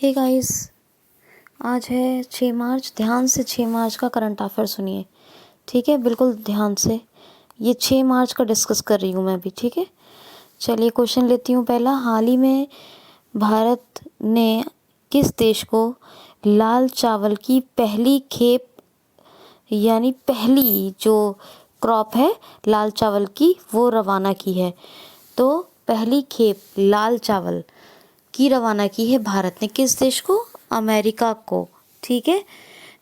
Hey guys, आज है 6 मार्च। ध्यान से 6 मार्च का करंट अफेयर सुनिए, ठीक है? बिल्कुल ध्यान से। ये 6 मार्च का डिस्कस कर रही हूँ मैं भी, ठीक है? चलिए क्वेश्चन लेती हूँ पहला। हाल ही में भारत ने किस देश को लाल चावल की पहली खेप यानी पहली जो क्रॉप है लाल चावल की वो रवाना की है? तो पहली खेप लाल चावल की रवाना की है भारत ने किस देश को? अमेरिका को, ठीक है?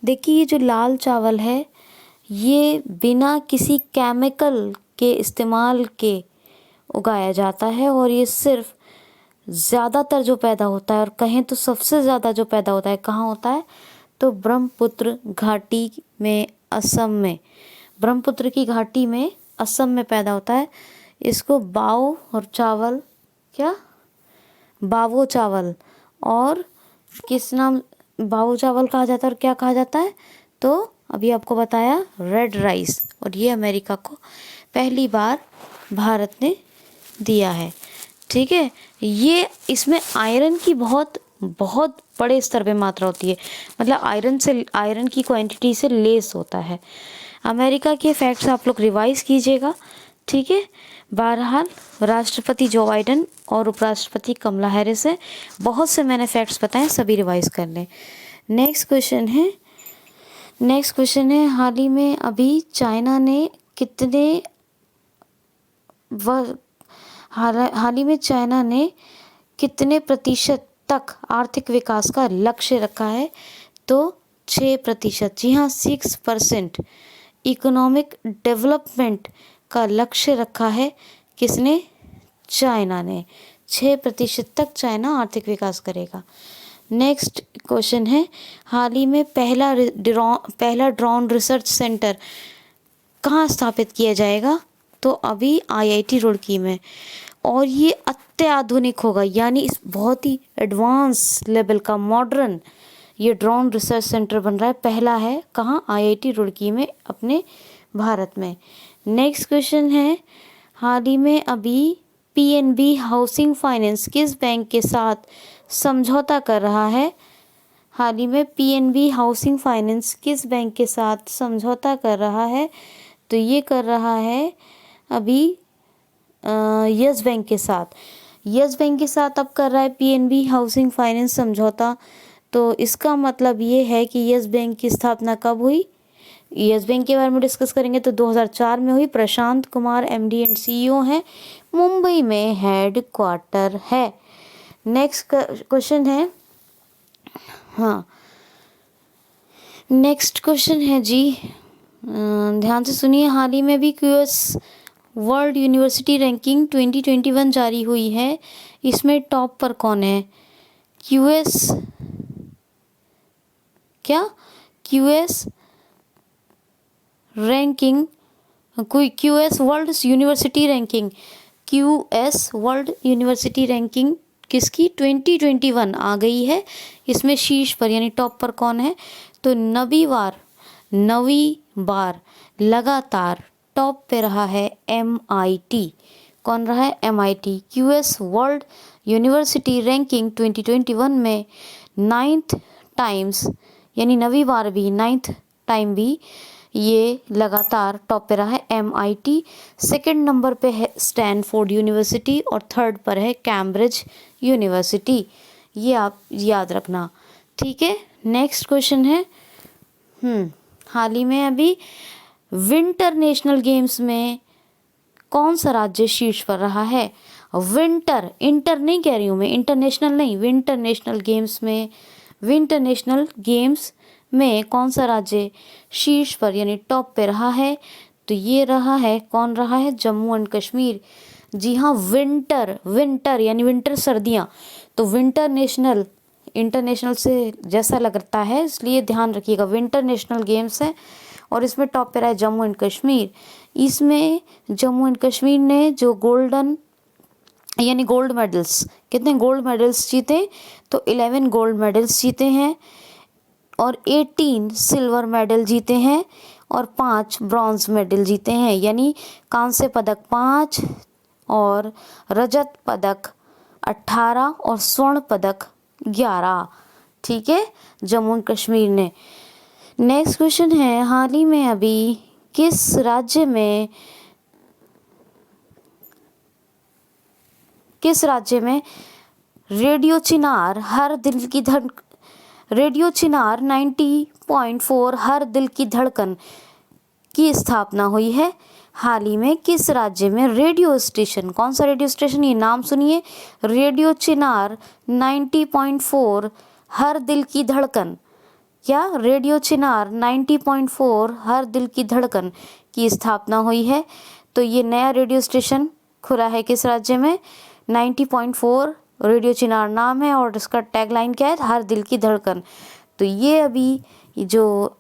देखिए ये जो लाल चावल है ये बिना किसी केमिकल के इस्तेमाल के उगाया जाता है और ये सिर्फ ज़्यादातर जो पैदा होता है और कहें तो सबसे ज़्यादा जो पैदा होता है कहाँ होता है? तो ब्रह्मपुत्र घाटी में, असम में। ब्रह्मपुत्र की घाटी में असम में पैदा होता है। इसको बाओ और चावल क्या बावो चावल और किस नाम बावो चावल कहा जाता है और क्या कहा जाता है? तो अभी आपको बताया रेड राइस। और ये अमेरिका को पहली बार भारत ने दिया है, ठीक है? ये इसमें आयरन की बहुत बहुत बड़े स्तर पे मात्रा होती है, मतलब आयरन की क्वांटिटी से लेस होता है। अमेरिका के फैक्ट्स आप लोग रिवाइज कीजिएगा, ठीक है? बहरहाल राष्ट्रपति जो बाइडेन और उपराष्ट्रपति कमला हैरिस है। बहुत से मैंने फैक्ट्स बताए, सभी रिवाइज कर लें। नेक्स्ट क्वेश्चन है हाल ही में अभी चाइना ने कितने प्रतिशत तक आर्थिक विकास का लक्ष्य रखा है? तो 6%। जी हाँ, 6% इकोनॉमिक डेवलपमेंट का लक्ष्य रखा है। किसने? चाइना ने। 6% तक चाइना आर्थिक विकास करेगा। नेक्स्ट क्वेश्चन है हाल ही में पहला ड्रोन रिसर्च सेंटर कहाँ स्थापित किया जाएगा? तो अभी IIT रुड़की में। और ये अत्याधुनिक होगा, यानी इस बहुत ही एडवांस लेवल का मॉडर्न ये ड्रोन रिसर्च सेंटर बन रहा है। पहला है कहाँ? IIT रुड़की में, अपने भारत में। नेक्स्ट क्वेश्चन है हाल ही में अभी PNB हाउसिंग फाइनेंस किस बैंक के साथ समझौता कर रहा है? हाल ही में PNB हाउसिंग फाइनेंस किस बैंक के साथ समझौता कर रहा है? तो ये कर रहा है अभी यस बैंक के साथ। यस बैंक के साथ अब कर रहा है PNB हाउसिंग फाइनेंस समझौता। तो इसका मतलब ये है कि यस बैंक की स्थापना कब हुई? यस बैंक के बारे में डिस्कस करेंगे तो 2004 में हुई। Prashant Kumar MD and CEO हैं, मुंबई में हेड क्वार्टर है। नेक्स्ट क्वेश्चन है, हाँ नेक्स्ट क्वेश्चन है जी, ध्यान से सुनिए। हाल ही में भी QS वर्ल्ड यूनिवर्सिटी रैंकिंग 2021 जारी हुई है। इसमें टॉप पर कौन है? QS रैंकिंग, कोई QS world university ranking, QS world university ranking किसकी? 2021 आ गई है। इसमें शीर्ष पर यानी टॉप पर कौन है? तो नवीं बार लगातार टॉप पे रहा है MIT। कौन रहा है? MIT। QS world university ranking 2021 में 9th टाइम्स यानी नवीं बार भी 9th टाइम भी ये लगातार टॉप पे रहा है MIT। सेकंड नंबर पे है स्टैनफोर्ड यूनिवर्सिटी और थर्ड पर है कैम्ब्रिज यूनिवर्सिटी। ये आप याद रखना, ठीक है? नेक्स्ट क्वेश्चन है, हाल ही में अभी विंटर नेशनल गेम्स में कौन सा राज्य शीर्ष पर रहा है? इंटर नहीं कह रही हूँ मैं, इंटरनेशनल नहीं, विंटर नेशनल गेम्स में कौन सा राज्य शीर्ष पर यानी टॉप पे रहा है? तो ये रहा है, कौन रहा है? जम्मू एंड कश्मीर। जी हाँ, विंटर यानी विंटर सर्दियाँ। तो इंटरनेशनल से जैसा लगता है, इसलिए ध्यान रखिएगा। विंटर नेशनल गेम्स है और इसमें टॉप पे रहा है जम्मू एंड कश्मीर। इसमें जम्मू एंड कश्मीर ने जो गोल्ड मेडल्स, कितने गोल्ड मेडल्स जीते? तो 11 गोल्ड मेडल्स जीते हैं और 18 सिल्वर मेडल जीते हैं और 5 ब्रॉन्ज मेडल जीते हैं। यानी कांस्य पदक 5 और रजत पदक 18 और स्वर्ण पदक 11। ठीक है, जम्मू एंड कश्मीर ने। नेक्स्ट क्वेश्चन है, हाल ही में अभी किस राज्य में रेडियो चिनार 90.4 हर दिल की धड़कन की स्थापना हुई है? हाल ही में किस राज्य में रेडियो स्टेशन, कौन सा रेडियो स्टेशन, ये नाम सुनिए, रेडियो चिनार 90.4 हर दिल की धड़कन, क्या रेडियो चिनार 90.4 हर दिल की धड़कन की स्थापना हुई है? तो ये नया रेडियो स्टेशन खुला है किस राज्य में? 90.4 रेडियो चिनार नाम है और इसका टैगलाइन क्या है? हर दिल की धड़कन। तो ये अभी जो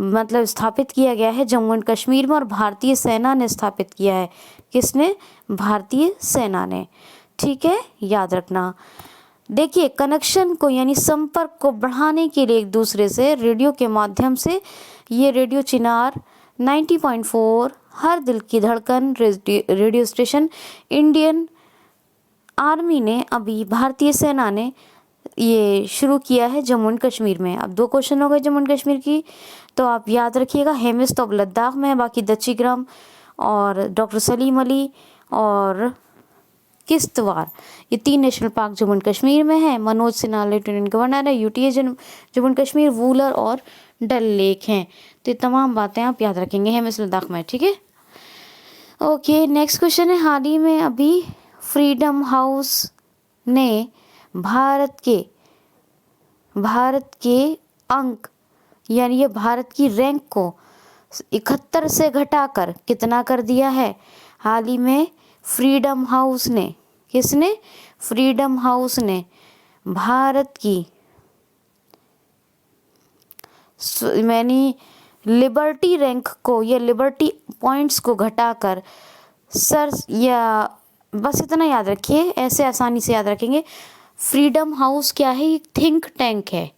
मतलब स्थापित किया गया है जम्मू एंड कश्मीर में, और भारतीय सेना ने स्थापित किया है। किसने? भारतीय सेना ने। ठीक है, याद रखना। देखिए, कनेक्शन को यानी संपर्क को बढ़ाने के लिए एक दूसरे से रेडियो के माध्यम से ये रेडियो चिनार 90.4 हर दिल की धड़कन रेडियो स्टेशन इंडियन आर्मी ने, अभी भारतीय सेना ने ये शुरू किया है जम्मू एंड कश्मीर में। अब 2 क्वेश्चन हो गए जम्मू एंड कश्मीर की, तो आप याद रखिएगा। हेमिस तो अब लद्दाख में है, बाकी दच्चीग्राम और डॉक्टर सलीम अली और किश्तवाड़, ये 3 national park Jammu and Kashmir में है। मनोज सिन्हा लेफ्टिनेंट गवर्नर है। यूटीए जम्मू एंड कश्मीर, वूलर और डल लेक हैं। तो ये तमाम बातें आप याद रखेंगे, हेमिस लद्दाख में। ठीक है, ओके। नेक्स्ट क्वेश्चन है, हाल ही में अभी फ्रीडम हाउस ने भारत के अंक यानी ये भारत की रैंक को 71 से घटाकर कितना कर दिया है? हाल ही में फ्रीडम हाउस ने, किसने? फ्रीडम हाउस ने भारत की यानी लिबर्टी रैंक को या लिबर्टी पॉइंट्स को घटाकर या बस इतना याद रखिए, ऐसे आसानी से याद रखेंगे। फ्रीडम हाउस क्या है? एक थिंक टैंक है।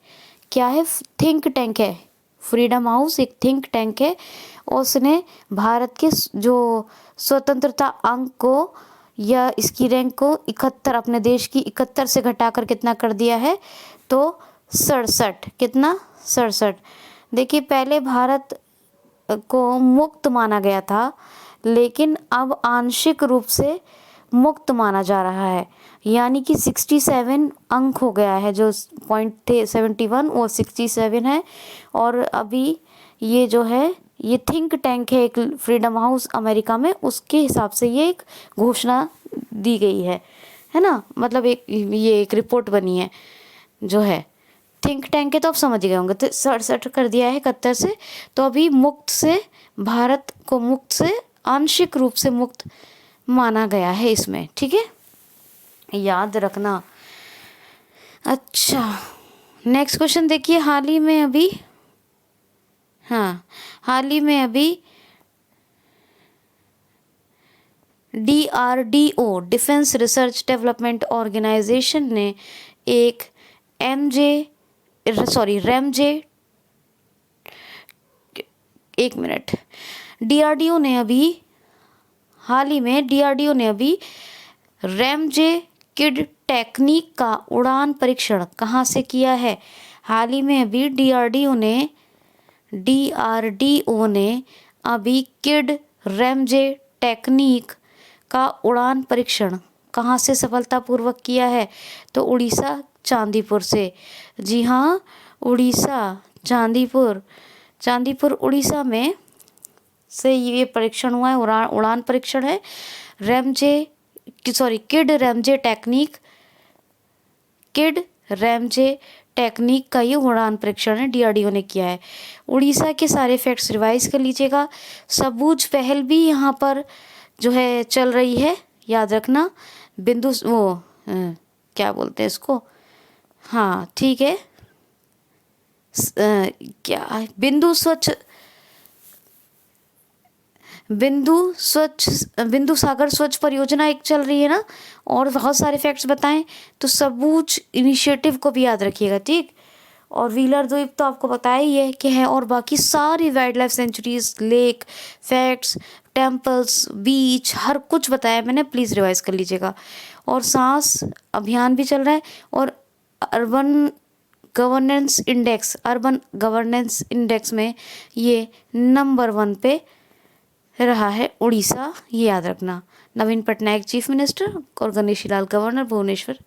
क्या है? थिंक टैंक है। फ्रीडम हाउस एक थिंक टैंक है और उसने भारत के जो स्वतंत्रता अंक को या इसकी रैंक को 71, अपने देश की 71 से घटाकर कितना कर दिया है? तो 67। कितना? 67। देखिए, पहले भारत को मुक्त माना गया था, लेकिन अब आंशिक रूप से मुक्त माना जा रहा है, यानी कि 67 अंक हो गया है। जो पॉइंट थे 71 वो 67 है। और अभी ये जो है ये थिंक टैंक है एक फ्रीडम हाउस अमेरिका में, उसके हिसाब से ये एक घोषणा दी गई है ना, मतलब ये एक रिपोर्ट बनी है जो है थिंक टैंक है, तो आप समझ गए होंगे। तो 67 कर दिया है 71 से, तो अभी मुक्त से, भारत को मुक्त से आंशिक रूप से मुक्त माना गया है इसमें। ठीक है, याद रखना। अच्छा, नेक्स्ट क्वेश्चन देखिए, हाल ही में अभी DRDO defence research development organisation ने एक रैमजे DRDO ने अभी हाल ही में रैमजे किड टेक्निक का उड़ान परीक्षण कहाँ से किया है? हाल ही में अभी DRDO ने अभी किड रैमजे टेक्निक का उड़ान परीक्षण कहाँ से सफलतापूर्वक किया है? तो उड़ीसा चांदीपुर से। जी हाँ, उड़ीसा चांदीपुर उड़ीसा में से ये परीक्षण हुआ है, उड़ान परीक्षण है। किड रैमजे टेक्निक का ये उड़ान परीक्षण है, DRDO ने किया है। उड़ीसा के सारे फैक्ट्स रिवाइज कर लीजिएगा। सबूज पहल भी यहाँ पर जो है चल रही है, याद रखना। क्या बोलते हैं इसको, हाँ ठीक है, बिंदु सागर स्वच्छ परियोजना एक चल रही है ना, और बहुत सारे फैक्ट्स बताएं, तो सबूज इनिशिएटिव को भी याद रखिएगा। ठीक, और व्हीलर द्वीप तो आपको पता ही है कि है, और बाकी सारी wildlife sanctuaries, lake, facts, temples, beach, हर कुछ बताया मैंने, प्लीज़ रिवाइज कर लीजिएगा। और सांस अभियान भी चल रहा है, और urban governance index, urban governance index में ये नंबर 1 पे रहा है उड़ीसा, ये याद रखना। नवीन पटनायक चीफ मिनिस्टर और गणेशी लाल गवर्नर, भुवनेश्वर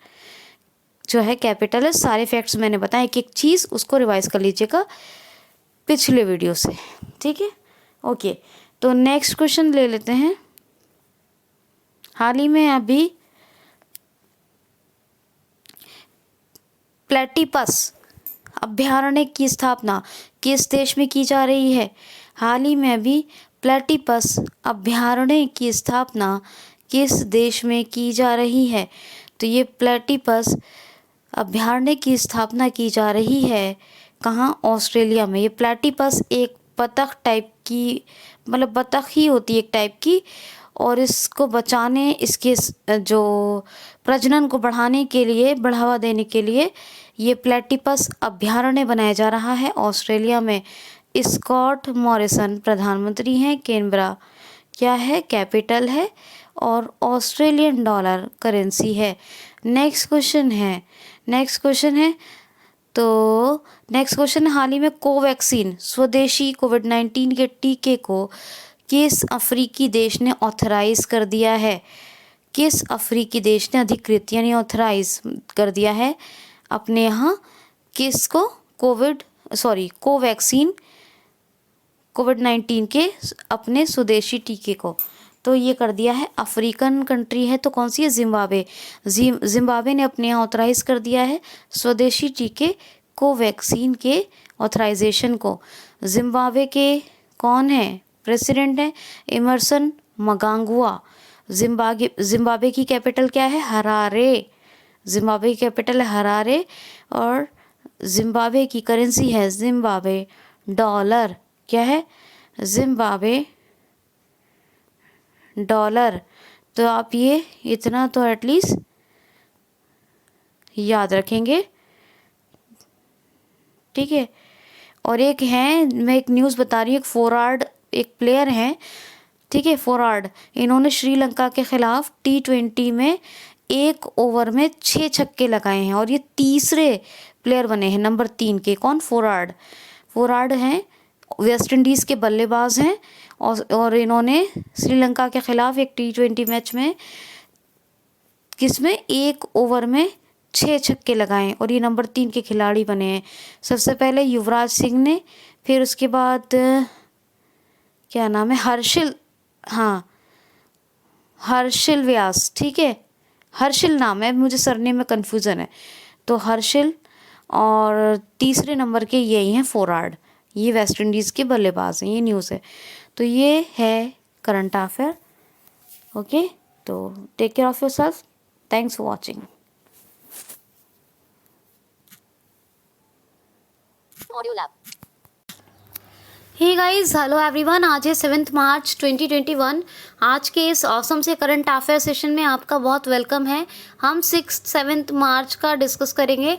जो है कैपिटल है। सारे फैक्ट्स मैंने बताया, एक एक चीज़ उसको रिवाइज कर लीजिएगा पिछले वीडियो से, ठीक है। ओके, तो नेक्स्ट क्वेश्चन ले लेते हैं। हाल ही में अभी प्लेटिपस अभयारण्य की स्थापना किस देश में की जा रही है? हाल ही में अभी प्लेटिपस अभयारण्य की स्थापना किस देश में की जा रही है? तो ये प्लेटिपस अभयारण्य की स्थापना की जा रही है कहाँ? ऑस्ट्रेलिया में। ये प्लेटिपस एक बतख टाइप की, मतलब बतख ही होती है एक टाइप की, और इसको बचाने, इसके जो प्रजनन को बढ़ाने के लिए, बढ़ावा देने के लिए ये प्लेटिपस अभयारण्य बनाया जा रहा है ऑस्ट्रेलिया में। स्कॉट मॉरिसन प्रधानमंत्री हैं। कैनबरा क्या है? कैपिटल है, और ऑस्ट्रेलियन डॉलर करेंसी है। नेक्स्ट क्वेश्चन है तो नेक्स्ट क्वेश्चन, हाल ही में कोवैक्सीन स्वदेशी कोविड-19 के टीके को किस अफ्रीकी देश ने ऑथराइज कर दिया है? किस अफ्रीकी देश ने अधिकृत यानी ऑथराइज कर दिया है अपने यहाँ किसको? कोवैक्सीन कोविड-19 के अपने स्वदेशी टीके को। तो ये कर दिया है, अफ्रीकन कंट्री है तो कौन सी है? जिम्बाब्वे। जिम्बाब्वे ने अपने यहाँ ऑथराइज कर दिया है स्वदेशी टीके कोवैक्सीन के ऑथराइजेशन को। जिम्बाब्वे के कौन है? प्रेसिडेंट है एमरसन मनांगग्वा। जिम्बाब्वे की कैपिटल क्या है? हरारे। जिम्बाब्वे की कैपिटल है हरारे, और जिम्बाब्वे की करेंसी है जिम्बाब्वे डॉलर। क्या है? Zimbabwe dollar. तो आप ये इतना तो एटलीस्ट याद रखेंगे, ठीक है। और एक है, मैं एक न्यूज़ बता रही हूँ, एक फोरवार्ड एक प्लेयर हैं, ठीक है, फोरवार्ड, इन्होंने श्रीलंका के खिलाफ T20 में 1 ओवर में 6 छक्के लगाए हैं, और ये तीसरे प्लेयर बने हैं नंबर 3 के। कौन? फोरवार्ड हैं, वेस्ट इंडीज़ के बल्लेबाज हैं, और इन्होंने श्रीलंका के खिलाफ एक T20 मैच में किसमें 1 ओवर में 6 छक्के लगाए, और ये नंबर 3 के खिलाड़ी बने हैं। सबसे पहले युवराज सिंह ने, फिर उसके बाद क्या नाम है? हर्षिल व्यास, ठीक है, हर्षिल नाम है, मुझे सरनेम में कन्फ्यूज़न है। तो हर्षिल, और तीसरे नंबर के यही हैं फोरवार्ड, ये वेस्ट इंडीज़ के बल्लेबाज हैं। ये न्यूज़ है, तो ये है करंट अफेयर। ओके, तो take care of yourself, thanks for watching. Audio lab. Hey guys, hello everyone. आज है 7 मार्च 2021। आज के इस ऑसम से करंट अफेयर सेशन में आपका बहुत वेलकम है। हम 6-7 मार्च का डिस्कस करेंगे।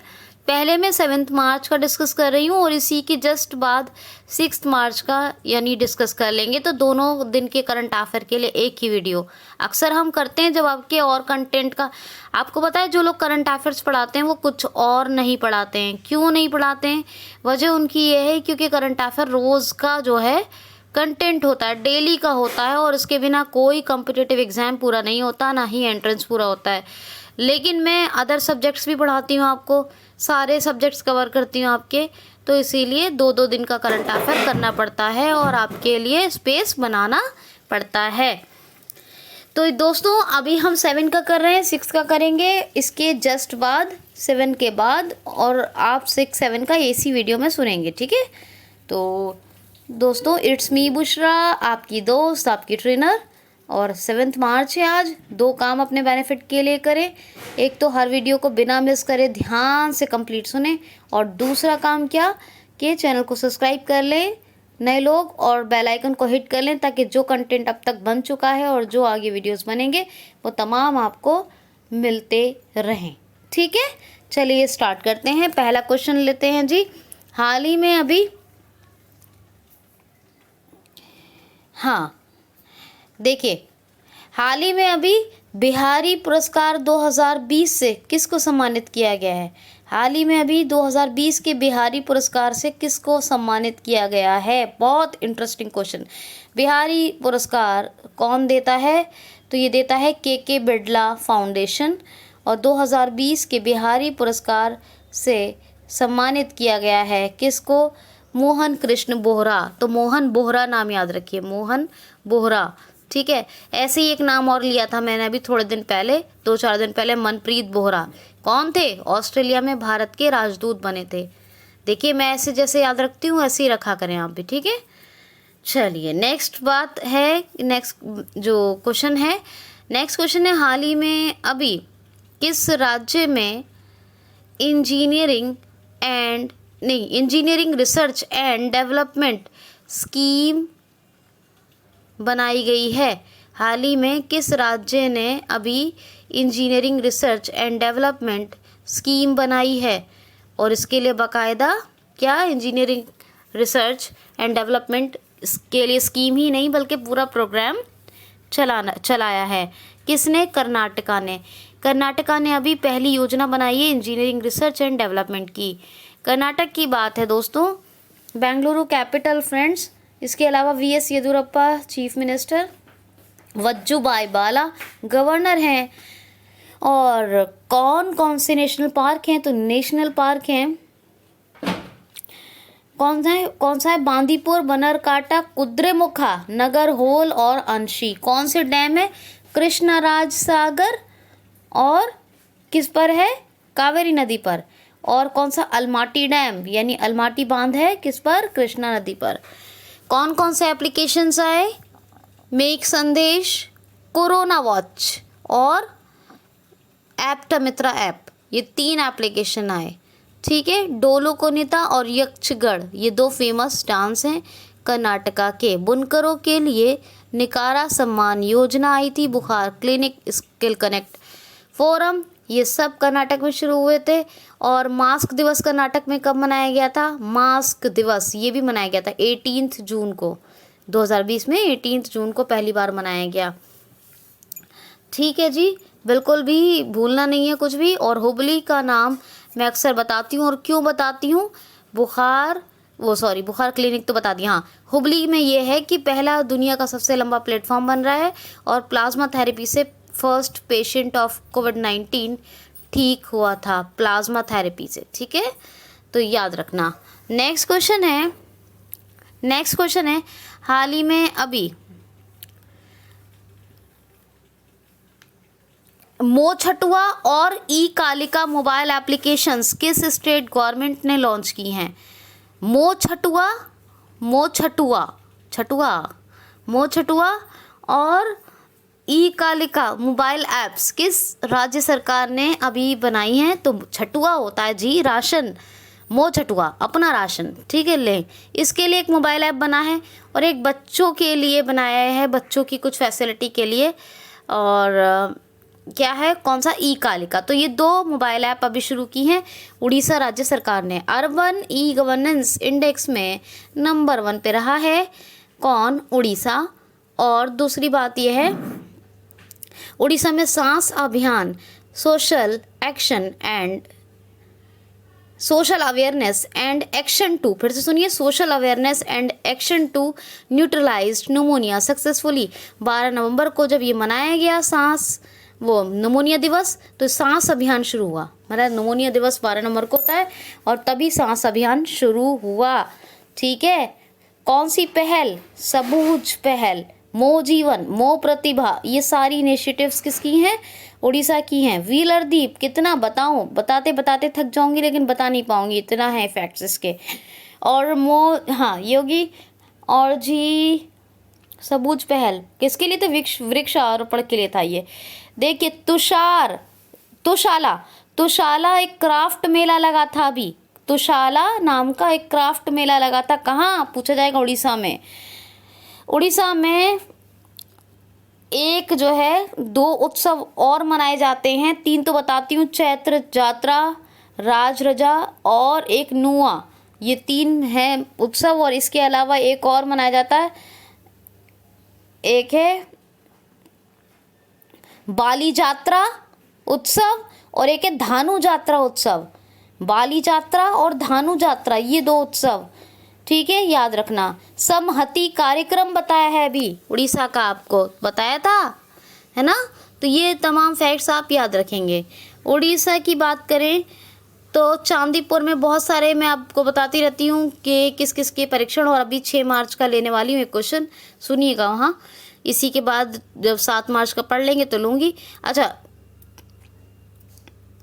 पहले मैं 7 मार्च का डिस्कस कर रही हूँ, और इसी की जस्ट बाद 6 मार्च का यानी डिस्कस कर लेंगे। तो दोनों दिन के करंट अफेयर के लिए एक ही वीडियो अक्सर हम करते हैं जब आपके और कंटेंट का, आपको पता है जो लोग करंट अफेयर्स पढ़ाते हैं वो कुछ और नहीं पढ़ाते हैं। क्यों नहीं पढ़ाते हैं? वजह उनकी ये है क्योंकि करंट अफेयर रोज़ का जो है कंटेंट होता है, डेली का होता है, और इसके बिना कोई कॉम्पिटिटिव एग्ज़ाम पूरा नहीं होता, ना ही एंट्रेंस पूरा होता है। लेकिन मैं अदर सब्जेक्ट्स भी पढ़ाती हूँ, आपको सारे सब्जेक्ट्स कवर करती हूँ आपके, तो इसीलिए 2-2 दिन का करंट अफेयर करना पड़ता है और आपके लिए स्पेस बनाना पड़ता है। तो दोस्तों अभी हम 7 का कर रहे हैं, 6 का करेंगे इसके जस्ट बाद, 7 के बाद, और आप 6-7 का इसी वीडियो में सुनेंगे, ठीक है। तो दोस्तों इट्स मी बुशरा, आपकी दोस्त, आपकी ट्रेनर, और 7 मार्च है आज। 2 काम अपने बेनिफिट के लिए करें, एक तो हर वीडियो को बिना मिस करे ध्यान से कंप्लीट सुने, और दूसरा काम क्या कि चैनल को सब्सक्राइब कर लें नए लोग, और बेल आइकन को हिट कर लें ताकि जो कंटेंट अब तक बन चुका है और जो आगे वीडियोस बनेंगे वो तमाम आपको मिलते रहें, ठीक है। चलिए स्टार्ट करते हैं। पहला क्वेश्चन लेते हैं जी। हाल ही में अभी, हाँ देखिए, हाल ही में अभी बिहारी पुरस्कार 2020 से किसको सम्मानित किया गया है? हाल ही में अभी 2020 के बिहारी पुरस्कार से किसको सम्मानित किया गया है? बहुत इंटरेस्टिंग क्वेश्चन। बिहारी पुरस्कार कौन देता है? तो ये देता है के बिड़ला फाउंडेशन। और 2020 के बिहारी पुरस्कार से सम्मानित किया गया है किसको? मोहन कृष्ण बोहरा। तो मोहन बोहरा नाम याद रखिए, मोहन बोहरा। ठीक है। ऐसे ही एक नाम और लिया था मैंने अभी थोड़े दिन पहले, 2-4 दिन पहले, मनप्रीत बोहरा। कौन थे? ऑस्ट्रेलिया में भारत के राजदूत बने थे। देखिए मैं ऐसे जैसे याद रखती हूँ ऐसे ही रखा करें आप भी, ठीक है। चलिए नेक्स्ट बात है, नेक्स्ट जो क्वेश्चन है, नेक्स्ट क्वेश्चन है हाल ही में अभी किस राज्य में engineering research and development scheme बनाई गई है? हाल ही में किस राज्य ने अभी engineering research and development scheme बनाई है? और इसके लिए बाकायदा क्या इंजीनियरिंग रिसर्च एंड डेवलपमेंट के लिए स्कीम ही नहीं बल्कि पूरा प्रोग्राम चलाया है। किसने? कर्नाटका ने। कर्नाटका ने अभी पहली योजना बनाई है इंजीनियरिंग रिसर्च एंड डेवलपमेंट की। कर्नाटक की बात है दोस्तों। Bengaluru capital friends. इसके अलावा VS Yediyurappa chief minister, Vajubhai Vala governor हैं। और कौन कौन से नेशनल पार्क हैं? तो नेशनल पार्क हैं, कौन सा है? बांदीपुर, बनरकाटा, कुद्रेमुखा, नगरहोल और अंशी। कौन से डैम है? कृष्णराज सागर। और किस पर है? कावेरी नदी पर। और कौन सा? अलमाटी डैम यानी अलमाटी बांध है किस पर? कृष्णा नदी पर। कौन कौन से एप्लीकेशंस आए? मेक संदेश, कोरोना वॉच और एप्टामित्रा ऐप, ये 3 एप्लीकेशन आए। ठीक है। डोलो कोनिता और यक्षगढ़ ये 2 फेमस डांस हैं कर्नाटका के। बुनकरों के लिए निकारा सम्मान योजना आई थी, बुखार क्लिनिक, स्किल कनेक्ट फोरम, ये सब कर्नाटक में शुरू हुए थे। और मास्क दिवस कर्नाटक में कब मनाया गया था? मास्क दिवस ये भी मनाया गया था 18 जून को, 2020 में 18 जून को पहली बार मनाया गया। ठीक है जी, बिल्कुल भी भूलना नहीं है कुछ भी। और हुबली का नाम मैं अक्सर बताती हूँ, और क्यों बताती हूँ? बुखार क्लिनिक तो बता दिया। हाँ, हुबली में ये है कि पहला दुनिया का सबसे लंबा प्लेटफॉर्म बन रहा है और प्लाज्मा थेरेपी से फर्स्ट पेशेंट ऑफ कोविड-19 ठीक हुआ था प्लाज्मा थेरेपी से। ठीक है, तो याद रखना। नेक्स्ट क्वेश्चन है हाल ही में अभी मो छटुआ और ई कालिका मोबाइल एप्लीकेशंस किस स्टेट गवर्नमेंट ने लॉन्च की हैं? मो छटुआ और ई कालिका मोबाइल ऐप्स किस राज्य सरकार ने अभी बनाई हैं? तो छटुआ होता है जी राशन, मो छटुआ अपना राशन। ठीक है, ले इसके लिए एक मोबाइल ऐप बना है और एक बच्चों के लिए बनाया है, बच्चों की कुछ फैसिलिटी के लिए। और क्या है? कौन सा? ई कालिका। तो ये 2 मोबाइल ऐप अभी शुरू की हैं उड़ीसा राज्य सरकार ने। अर्बन ई गवर्नेंस इंडेक्स में नंबर 1 पे रहा है कौन? उड़ीसा। और दूसरी बात यह है उड़ीसा में सांस अभियान, social awareness and action to, फिर से सुनिए, social awareness and action to neutralized pneumonia successfully. 12 नवंबर को जब ये मनाया गया निमोनिया दिवस, तो सांस अभियान शुरू हुआ। मतलब निमोनिया दिवस 12 नवंबर को होता है और तभी सांस अभियान शुरू हुआ। ठीक है। कौन सी पहल? सबूज पहल, मो जीवन, मो प्रतिभा, ये सारी इनिशिएटिव्स किसकी हैं? उड़ीसा की हैं। व्हीलर दीप, कितना बताऊं? बताते बताते थक जाऊंगी लेकिन बता नहीं पाऊंगी, इतना है फैक्ट्स इसके। और योगी और जी सबूज पहल किसके लिए? तो वृक्षारोपण के लिए था ये। देखिए तुशाला एक क्राफ्ट मेला लगा था अभी। तुशाला नाम का एक क्राफ्ट मेला लगा था। कहाँ? पूछा जाएगा उड़ीसा में एक जो है 2 उत्सव और मनाए जाते हैं, 3 तो बताती हूँ, चैत्र जात्रा, राज रजा और एक नुआ, ये 3 हैं उत्सव। और इसके अलावा एक और मनाया जाता है, एक है बाली जात्रा उत्सव और एक है धानु जात्रा उत्सव। बाली यात्रा और धानु यात्रा, ये 2 उत्सव, ठीक है, याद रखना। समहति कार्यक्रम बताया है अभी उड़ीसा का, आपको बताया था, है ना। तो ये तमाम फैक्ट्स आप याद रखेंगे। उड़ीसा की बात करें तो चांदीपुर में बहुत सारे, मैं आपको बताती रहती हूँ कि किस किस के परीक्षण, और अभी 6 मार्च का लेने वाली हूँ एक क्वेश्चन, सुनिएगा वहाँ। इसी के बाद जब 7 मार्च का पढ़ लेंगे तो लूँगी। अच्छा,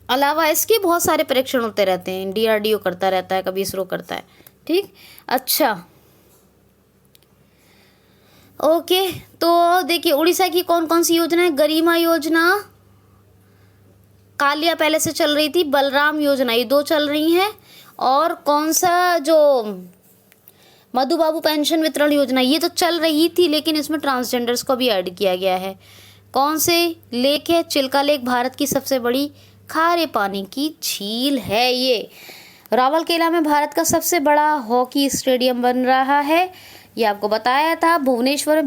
अलावा इसके बहुत सारे परीक्षण होते रहते हैं, DRDO करता रहता है, कभी इसरो करता है, ठीक। अच्छा, ओके, तो देखिए उड़ीसा की कौन कौन सी योजना है। गरिमा योजना कालिया पहले से चल रही थी, बलराम योजना, ये 2 चल रही हैं। और कौन सा जो मधुबाबू पेंशन वितरण योजना, ये तो चल रही थी लेकिन इसमें ट्रांसजेंडर्स को भी ऐड किया गया है। कौन से लेक है, चिल्का लेक भारत की सबसे बड़ी खारे पानी की झील है ये। रावलकेला में भारत का सबसे बड़ा हॉकी स्टेडियम बन रहा है, ये आपको बताया था। भुवनेश्वर में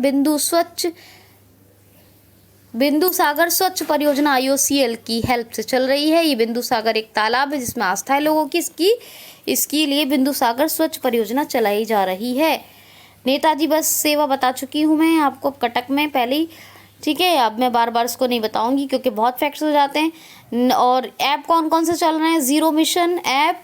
बिंदु सागर स्वच्छ परियोजना IOCL की हेल्प से चल रही है। ये बिंदु सागर एक तालाब है जिसमें आस्था है लोगों की, इसके लिए बिंदु सागर स्वच्छ परियोजना चलाई जा रही है। नेताजी बस सेवा बता चुकी हूँ मैं आपको कटक में पहले ही, ठीक है। अब मैं बार बार इसको नहीं बताऊंगी क्योंकि बहुत फैक्ट्स हो जाते हैं। और ऐप कौन कौन से चल रहे हैं, जीरो मिशन ऐप,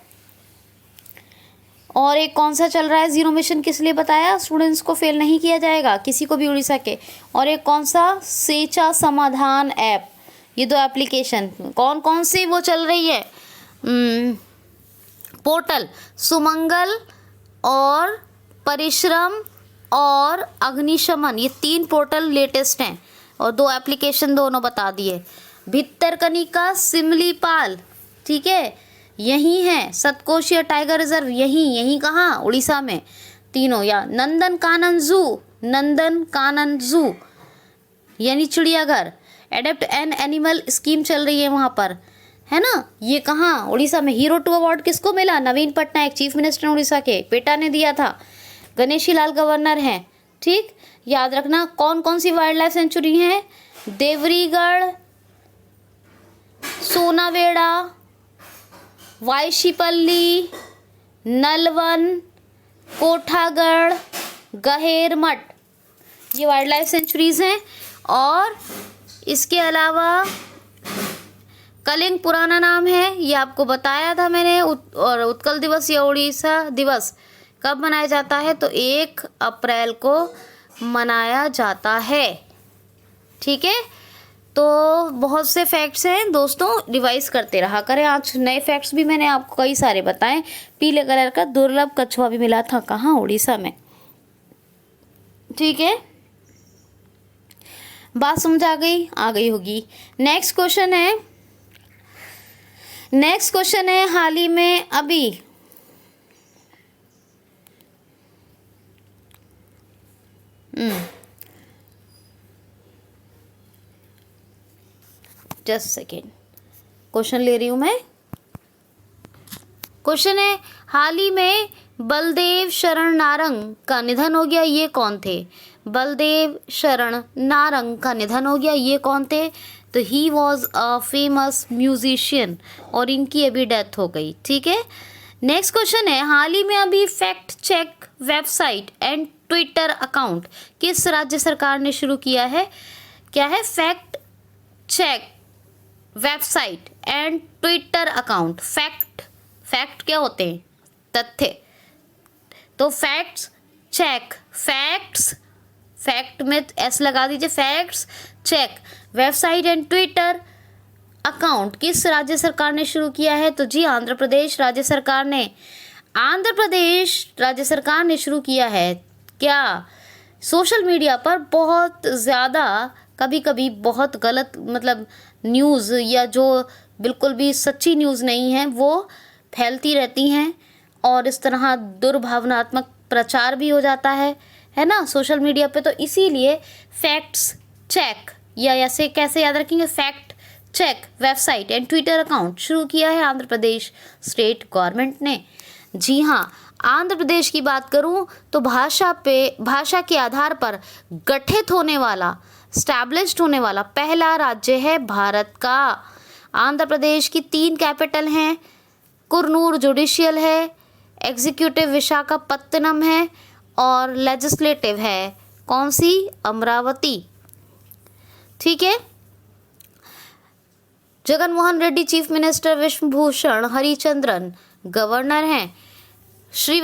और एक कौन सा चल रहा है, जीरो मिशन किस लिए बताया, स्टूडेंट्स को फेल नहीं किया जाएगा किसी को भी उड़ीसा के। और एक कौन सा, सेचा समाधान ऐप, ये 2 एप्लीकेशन कौन कौन सी वो चल रही है। पोर्टल सुमंगल और परिश्रम और अग्निशमन, ये 3 पोर्टल लेटेस्ट हैं, और 2 एप्लीकेशन दोनों बता दिए। भितरकनिका सिमलीपाल, ठीक है, यही है। सतकोशिया टाइगर रिजर्व यही कहाँ, उड़ीसा में, तीनों। या नंदन कानन जू यानी चिड़ियाघर, एडेप्ट एन एनिमल स्कीम चल रही है वहाँ पर, है ना। ये कहाँ, उड़ीसा में। हीरो 2 अवार्ड किसको मिला, नवीन पटनायक, चीफ मिनिस्टर उड़ीसा के, पेटा ने दिया था। गणेशी लाल गवर्नर हैं, ठीक, याद रखना। कौन कौन सी वाइल्ड लाइफ सेंचुरी हैं, देवरीगढ़, सोनावेड़ा, वायशीपल्ली, नलवन, कोठागढ़, गहेरमठ, ये वाइल्ड लाइफ सेंचुरीज हैं। और इसके अलावा कलिंग पुराना नाम है, ये आपको बताया था मैंने। और उत्कल दिवस या उड़ीसा दिवस कब मनाया जाता है, तो 1 अप्रैल को मनाया जाता है, ठीक है। तो बहुत से फैक्ट्स हैं दोस्तों, रिवाइज करते रहा करें। आज नए फैक्ट्स भी मैंने आपको कई सारे बताए। पीले कलर का दुर्लभ कछुआ भी मिला था, कहाँ, उड़ीसा में, ठीक है। बात समझ आ गई होगी। नेक्स्ट क्वेश्चन है हाल ही में अभी जस्ट सेकेंड, क्वेश्चन ले रही हूँ मैं। क्वेश्चन है, हाल ही में बलदेव शरण नारंग का निधन हो गया, ये कौन थे। बलदेव शरण नारंग का निधन हो गया, ये कौन थे, तो he was a famous musician, और इनकी अभी डेथ हो गई, ठीक है। नेक्स्ट क्वेश्चन है, हाल ही में अभी fact check website and Twitter account किस राज्य सरकार ने शुरू किया है। क्या है, fact check website and Twitter account. Fact क्या होते हैं, तथ्य, तो फैक्ट्स चेक, फैक्ट में एस लगा दीजिए, facts check website and Twitter account किस राज्य सरकार ने शुरू किया है, तो जी आंध्र प्रदेश राज्य सरकार ने शुरू किया है। क्या, सोशल मीडिया पर बहुत ज़्यादा कभी कभी बहुत गलत मतलब न्यूज़ या जो बिल्कुल भी सच्ची न्यूज़ नहीं है वो फैलती रहती हैं, और इस तरह दुर्भावनात्मक प्रचार भी हो जाता है ना सोशल मीडिया पे। तो इसीलिए फैक्ट्स चेक, या ऐसे कैसे याद रखेंगे, fact check website and Twitter account शुरू किया है आंध्र प्रदेश स्टेट गवर्नमेंट ने। जी हाँ, आंध्र प्रदेश की बात करूं तो भाषा के आधार पर गठित होने वाला, स्टैब्लिश्ड होने वाला पहला राज्य है भारत का। आंध्र प्रदेश की 3 कैपिटल हैं, कुरनूर जुडिशियल है, एग्जीक्यूटिव विशाखापत्तनम है और लेजिस्लेटिव है कौन सी, अमरावती। ठीक है। Jagan Mohan Reddy chief minister, Vishwabhushan Harichandan governor हैं। श्री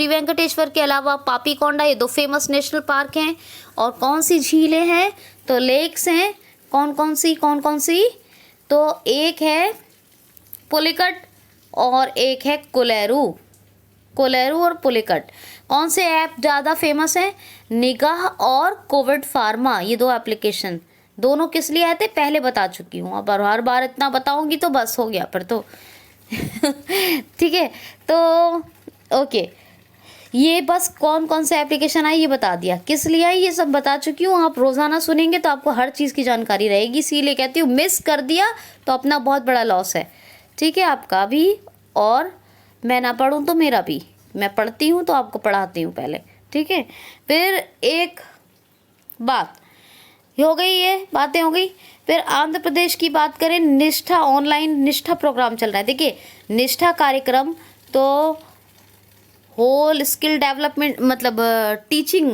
वेंकटेश्वर के अलावा पापीकोंडा, ये 2 फेमस नेशनल पार्क हैं। और कौन सी झीलें हैं, तो लेक्स हैं। कौन कौन सी, तो एक है पुलिकट और एक है कोलेरू और पुलिकट। कौन से ऐप ज़्यादा फेमस हैं, निगाह और कोविड फार्मा, ये 2 एप्लीकेशन। दोनों किस लिए आए थे पहले बता चुकी हूँ, अब हर बार इतना बताऊंगी तो बस हो गया फिर तो। ठीक है, तो ओके, ये बस कौन से एप्लीकेशन आई ये बता दिया, किस लिए आई ये सब बता चुकी हूँ। आप रोज़ाना सुनेंगे तो आपको हर चीज़ की जानकारी रहेगी, इसीलिए कहती हूँ मिस कर दिया तो अपना बहुत बड़ा लॉस है। ठीक है, आपका भी, और मैं ना पढ़ूँ तो मेरा भी, मैं पढ़ती हूँ तो आपको पढ़ाती हूँ पहले। ठीक है, फिर एक बात हो गई, ये बातें हो गई। फिर आंध्र प्रदेश की बात करें, निष्ठा ऑनलाइन निष्ठा प्रोग्राम चल रहा है। देखिए निष्ठा कार्यक्रम तो होल स्किल डेवलपमेंट, मतलब teaching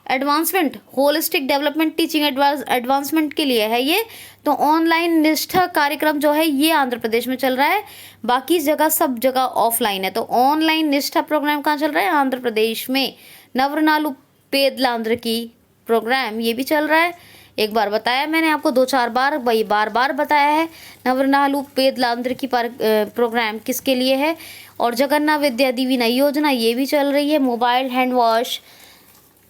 advancement, holistic development teaching advancement के लिए है ये। तो ऑनलाइन निष्ठा कार्यक्रम जो है ये आंध्र प्रदेश में चल रहा है, बाकी जगह सब जगह ऑफलाइन है। तो ऑनलाइन निष्ठा प्रोग्राम कहाँ चल रहा है, आंध्र प्रदेश में। नवरनालु पेदलांध्र की प्रोग्राम ये भी चल रहा है। एक बार बताया मैंने आपको, 2-4 बार, भाई बार बताया है। नवरनालु पेदलांध्र की प्रोग्राम किसके लिए है। और जगन्नाथ विद्या दीवी योजना ये भी चल रही है। मोबाइल हैंड वॉश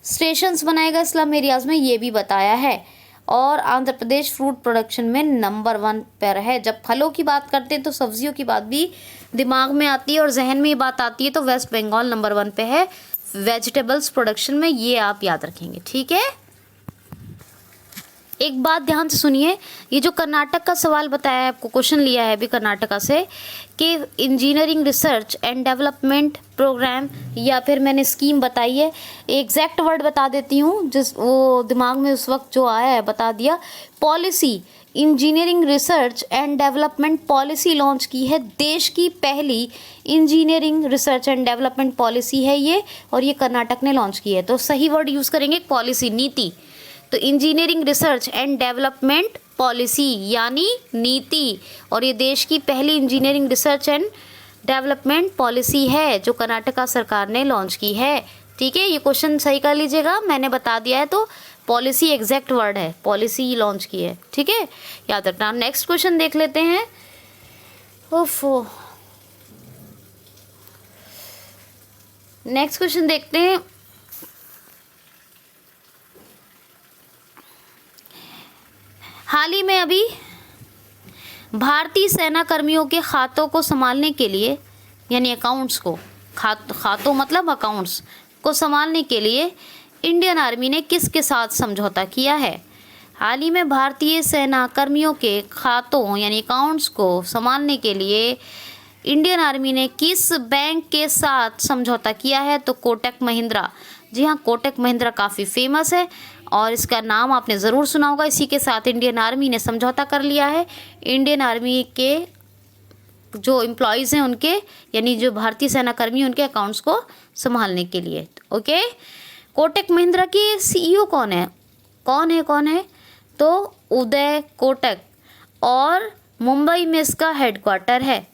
स्टेशंस बनाएगा स्लम एरियाज में, ये भी बताया है। और आंध्र प्रदेश फ्रूट प्रोडक्शन में नंबर 1 पर है। जब फलों की बात करते हैं तो सब्जियों की बात भी दिमाग में आती है और जहन में ये बात आती है, तो वेस्ट बंगाल नंबर 1 पे है वेजिटेबल्स प्रोडक्शन में, ये आप याद रखेंगे। ठीक है, एक बात ध्यान से सुनिए, ये जो कर्नाटक का सवाल बताया है आपको, क्वेश्चन लिया है अभी कर्नाटका से कि engineering research and development program, या फिर मैंने स्कीम बताई है, एग्जैक्ट वर्ड बता देती हूँ, जिस वो दिमाग में उस वक्त जो आया है बता दिया। Policy, engineering research and development policy launch की है, देश की पहली engineering research and development policy है ये, और ये कर्नाटक ने लॉन्च की है। तो सही वर्ड यूज़ करेंगे पॉलिसी, नीति। तो engineering research and development policy यानी नीति, और ये देश की पहली engineering research and development policy है जो कर्नाटका सरकार ने लॉन्च की है। ठीक है, ये क्वेश्चन सही कर लीजिएगा, मैंने बता दिया है। तो पॉलिसी एग्जैक्ट वर्ड है, पॉलिसी लॉन्च की है। ठीक है, याद रखना। नेक्स्ट क्वेश्चन देख लेते हैं। ओफो, नेक्स्ट क्वेश्चन देखते हैं। हाल ही में अभी भारतीय सेना कर्मियों के खातों को संभालने के लिए, यानी अकाउंट्स को, खातों मतलब अकाउंट्स को संभालने के लिए इंडियन आर्मी ने किसके साथ समझौता किया है। हाल ही में भारतीय सेना कर्मियों के खातों यानी अकाउंट्स को संभालने के लिए इंडियन आर्मी ने किस बैंक के साथ समझौता किया है, तो कोटक महिंद्रा। जी हाँ, कोटक महिंद्रा काफ़ी फेमस है और इसका नाम आपने ज़रूर सुना होगा। इसी के साथ इंडियन आर्मी ने समझौता कर लिया है, इंडियन आर्मी के जो एम्प्लॉयज़ हैं उनके, यानी जो भारतीय सेना कर्मी उनके अकाउंट्स को संभालने के लिए। ओके, कोटक महिंद्रा की सीईओ कौन है? तो उदय कोटक, और मुंबई में इसका हेडक्वार्टर है।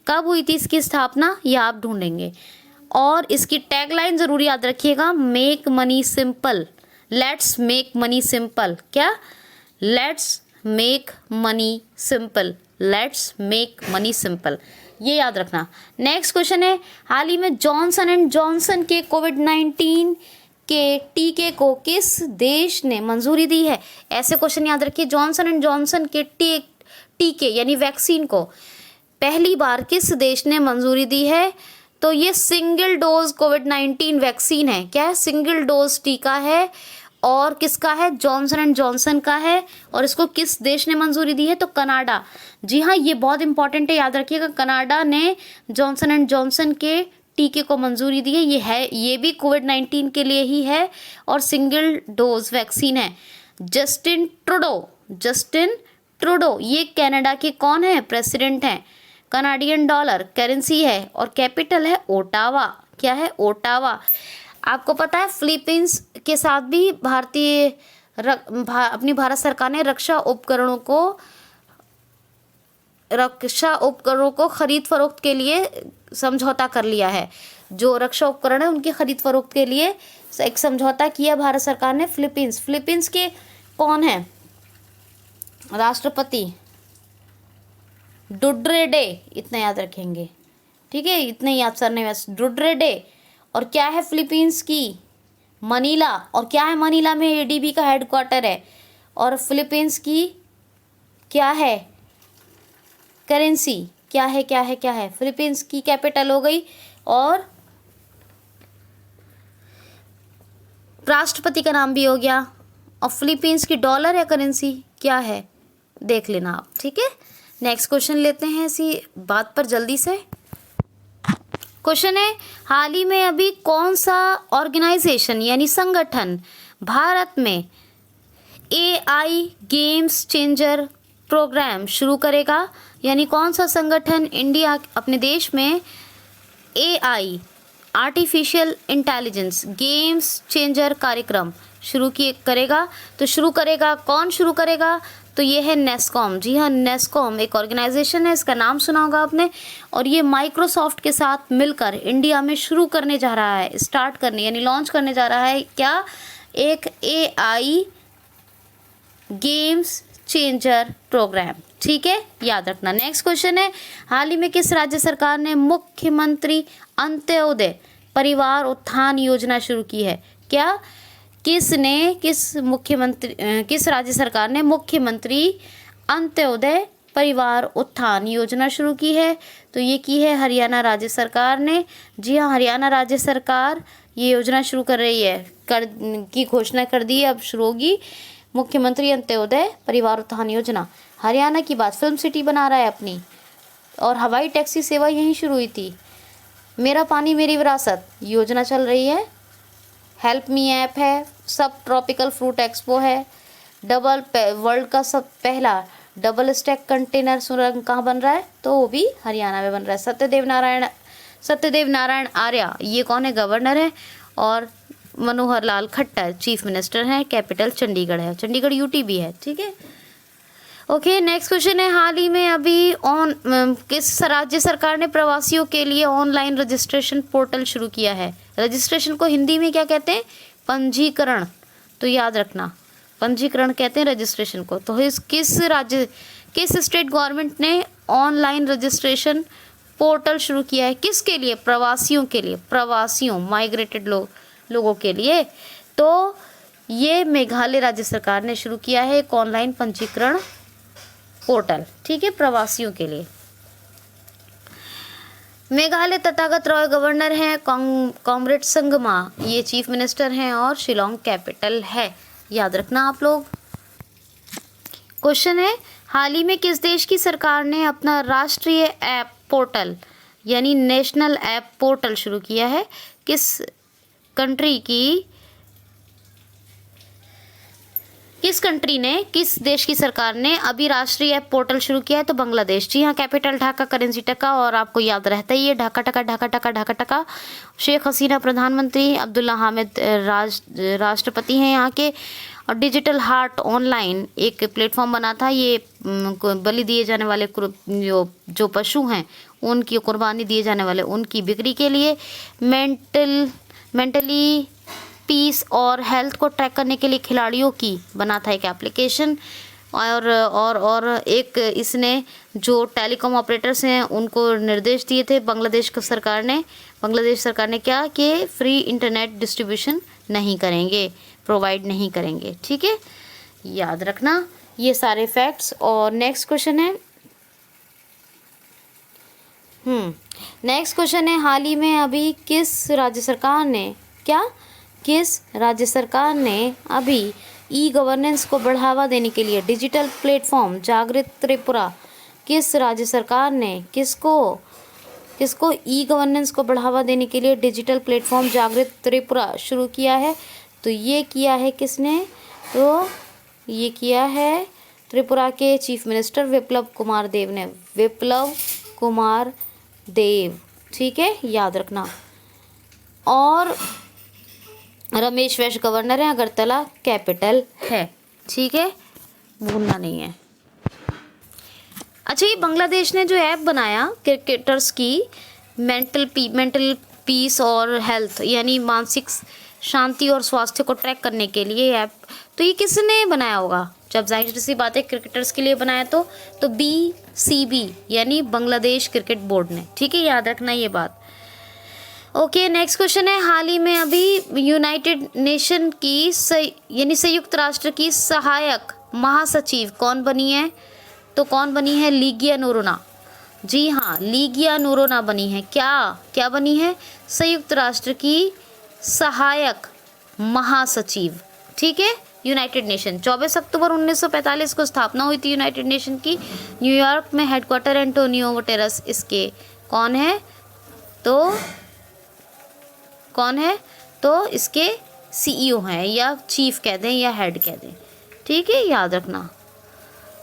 कब हुई थी इसकी स्थापना, यह आप ढूंढेंगे। और इसकी टैगलाइन ज़रूर याद रखिएगा, make money simple, let's make money simple. क्या? Let's make money simple, let's make money simple, ये याद रखना। नेक्स्ट क्वेश्चन है, हाल ही में जॉनसन एंड जॉनसन के कोविड-19 के टीके को किस देश ने मंजूरी दी है? ऐसे क्वेश्चन याद रखिए, जॉनसन एंड जॉनसन के टीके यानी वैक्सीन को पहली बार किस देश ने मंजूरी दी है? तो ये सिंगल डोज कोविड-19 वैक्सीन है। क्या है? सिंगल डोज टीका है, और किसका है? जॉनसन एंड जॉनसन का है। और इसको किस देश ने मंजूरी दी है? तो कनाडा। जी हाँ, ये बहुत इंपॉर्टेंट है, याद रखिएगा। कनाडा ने जॉनसन एंड जॉनसन के टीके को मंजूरी दी है। ये भी कोविड-19 के लिए ही है और सिंगल डोज वैक्सीन है। जस्टिन ट्रूडो ये कनाडा के कौन है, प्रेसिडेंट हैं। कनाडियन डॉलर करेंसी है और कैपिटल है ओटावा। क्या है, ओटावा। आपको पता है फिलीपींस के साथ भी अपनी भारत सरकार ने रक्षा उपकरणों को खरीद फरोख्त के लिए समझौता कर लिया है। जो रक्षा उपकरण है उनकी खरीद फरोख्त के लिए एक समझौता किया भारत सरकार ने। फिलीपींस के कौन है राष्ट्रपति, डुटरेडे, इतना याद रखेंगे, ठीक है, इतने याद करने में, डुटरेडे। और क्या है फिलीपींस की, मनीला। और क्या है, मनीला में एडीबी का हेडक्वार्टर है। और फिलीपींस की क्या है, करेंसी, क्या है, फिलीपींस की कैपिटल हो गई। और राष्ट्रपति का नाम भी हो गया। और फिलीपींस की डॉलर या करेंसी क्या है, देख लेना आप, ठीक है। नेक्स्ट क्वेश्चन लेते हैं इसी बात पर जल्दी से। क्वेश्चन है, हाल ही में अभी कौन सा ऑर्गेनाइजेशन यानी संगठन भारत में AI गेम्स चेंजर प्रोग्राम शुरू करेगा। यानी कौन सा संगठन इंडिया अपने देश में AI artificial intelligence games changer कार्यक्रम करेगा। तो कौन शुरू करेगा, तो ये है नेस्कॉम। जी हाँ, नेस्कॉम एक ऑर्गेनाइजेशन है, इसका नाम सुना होगा आपने। और ये माइक्रोसॉफ्ट के साथ मिलकर इंडिया में स्टार्ट करने यानी लॉन्च करने जा रहा है क्या, एक AI गेम्स चेंजर प्रोग्राम, ठीक है, याद रखना। नेक्स्ट क्वेश्चन है, हाल ही में किस राज्य सरकार ने मुख्यमंत्री अंत्योदय परिवार उत्थान योजना शुरू की है। क्या, किस राज्य सरकार ने मुख्यमंत्री अंत्योदय परिवार उत्थान योजना शुरू की है, तो ये की है हरियाणा राज्य सरकार ने। जी हाँ, हरियाणा राज्य सरकार ये योजना शुरू कर रही है, की घोषणा कर दी है, अब शुरू होगी मुख्यमंत्री अंत्योदय परिवार उत्थान योजना। हरियाणा की बात, फिल्म सिटी बना रहा है अपनी, और हवाई टैक्सी सेवा यहीं शुरू हुई थी। मेरा पानी मेरी विरासत योजना चल रही है। हेल्प मी ऐप है, सब ट्रॉपिकल फ्रूट एक्सपो है, वर्ल्ड का सब पहला डबल स्टैक कंटेनर सुरंग कहाँ बन रहा है, तो वो भी हरियाणा में बन रहा है। सत्यदेव नारायण आर्य ये कौन है, गवर्नर है। और मनोहर लाल खट्टर चीफ मिनिस्टर हैं। कैपिटल चंडीगढ़ है, चंडीगढ़ यूटी भी है, ठीक है। ओके, नेक्स्ट क्वेश्चन है, हाल ही में अभी किस राज्य सरकार ने प्रवासियों के लिए ऑनलाइन रजिस्ट्रेशन पोर्टल शुरू किया है। रजिस्ट्रेशन को हिंदी में क्या कहते हैं, पंजीकरण, तो याद रखना, पंजीकरण कहते हैं रजिस्ट्रेशन को। तो किस स्टेट गवर्नमेंट ने ऑनलाइन रजिस्ट्रेशन पोर्टल शुरू किया है, किसके लिए, प्रवासियों माइग्रेटेड लोगों के लिए। तो ये मेघालय राज्य सरकार ने शुरू किया है एक ऑनलाइन पंजीकरण पोर्टल, ठीक है, प्रवासियों के लिए। मेघालय तथागत रॉय गवर्नर हैं, कॉमरेड संगमा ये चीफ मिनिस्टर हैं, और शिलोंग कैपिटल है, याद रखना आप लोग। क्वेश्चन है, हाल ही में किस देश की सरकार ने अपना राष्ट्रीय ऐप पोर्टल यानी नेशनल ऐप पोर्टल शुरू किया है। किस देश की सरकार ने अभी राष्ट्रीय ऐप पोर्टल शुरू किया है, तो बांग्लादेश। जी हाँ, कैपिटल ढाका, करेंसी टका, और आपको याद रहता ही है ढाका टका। शेख हसीना प्रधानमंत्री, अब्दुल्ला हामिद राष्ट्रपति हैं यहाँ के। और डिजिटल हार्ट ऑनलाइन एक प्लेटफॉर्म बना था, ये बलि दिए जाने वाले जो पशु हैं उनकी कुर्बानी दिए जाने वाले उनकी बिक्री के लिए, मेंटली पीस और हेल्थ को ट्रैक करने के लिए खिलाड़ियों की बना था एक एप्लीकेशन। और एक इसने जो टेलीकॉम ऑपरेटर्स हैं उनको निर्देश दिए थे बांग्लादेश सरकार ने क्या कि फ्री इंटरनेट डिस्ट्रीब्यूशन नहीं करेंगे, प्रोवाइड नहीं करेंगे, ठीक है, याद रखना ये सारे फैक्ट्स। और नेक्स्ट क्वेश्चन है हाल ही में अभी किस राज्य सरकार ने अभी ई गवर्नेंस को बढ़ावा देने के लिए डिजिटल प्लेटफॉर्म जागृत त्रिपुरा, किस राज्य सरकार ने किसको ई गवर्नेंस को बढ़ावा देने के लिए डिजिटल प्लेटफॉर्म जागृत त्रिपुरा शुरू किया है, तो ये किया है किसने, तो ये किया है त्रिपुरा के चीफ मिनिस्टर विप्लव कुमार देव ने, विप्लव कुमार देव, ठीक है, याद रखना। और रमेश वैश गवर्नर है, अगरतला कैपिटल है, ठीक है, भूलना नहीं है। अच्छा, ये बांग्लादेश ने जो ऐप बनाया क्रिकेटर्स की मेंटल पीस और हेल्थ यानी मानसिक शांति और स्वास्थ्य को ट्रैक करने के लिए ऐप, तो ये किसने बनाया होगा? जब जाहिर सी बात है क्रिकेटर्स के लिए बनाया तो BCB यानी बांग्लादेश क्रिकेट बोर्ड ने, ठीक है, याद रखना ये बात। ओके, नेक्स्ट क्वेश्चन है, हाल ही में अभी यूनाइटेड नेशन की यानी संयुक्त राष्ट्र की सहायक महासचिव कौन बनी है? तो कौन बनी है? लीगिया नोरोना। जी हाँ, लीगिया नोरोना बनी है। क्या बनी है? संयुक्त राष्ट्र की सहायक महासचिव, ठीक है, यूनाइटेड नेशन। 24 अक्टूबर 1945 को स्थापना हुई थी यूनाइटेड नेशन की, न्यूयॉर्क में हेडक्वार्टर एंटोनियो गुटेरेस इसके कौन है? तो इसके CEO हैं, या चीफ कह दें या हेड कह दें, ठीक है, याद रखना,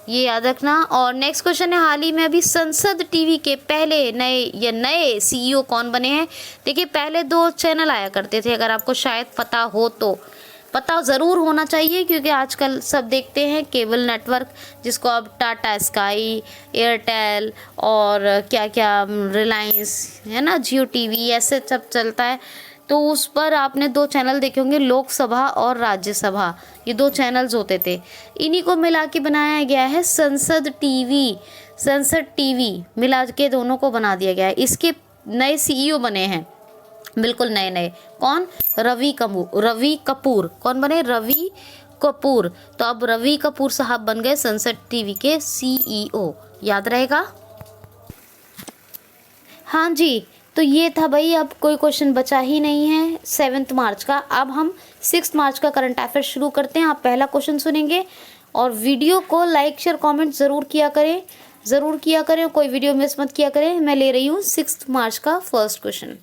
ये याद रखना। और नेक्स्ट क्वेश्चन है, हाल ही में अभी संसद टीवी के पहले नए CEO कौन बने हैं? देखिए, पहले 2 चैनल आया करते थे, अगर आपको शायद पता हो तो पता ज़रूर होना चाहिए, क्योंकि आजकल सब देखते हैं केबल नेटवर्क, जिसको अब टाटा स्काई, एयरटेल और क्या क्या रिलायंस है ना, जियो TV ऐसे सब चलता है। तो उस पर आपने 2 चैनल देखे होंगे, लोकसभा और राज्यसभा, ये 2 चैनल्स होते थे, इन्हीं को मिला के बनाया गया है संसद टीवी मिला के दोनों को बना दिया गया है। इसके नए CEO बने हैं, बिल्कुल नए। कौन? रवि कपूर। कौन बने? रवि कपूर। तो अब रवि कपूर साहब बन गए संसद टीवी के CEO, याद रहेगा। हाँ जी, तो ये था भाई, अब कोई क्वेश्चन बचा ही नहीं है 7 मार्च का। अब हम 6 मार्च का करंट अफेयर शुरू करते हैं। आप पहला क्वेश्चन सुनेंगे और वीडियो को लाइक शेयर कमेंट ज़रूर किया करें, कोई वीडियो मिस मत किया करें। मैं ले रही हूँ 6 मार्च का फर्स्ट क्वेश्चन।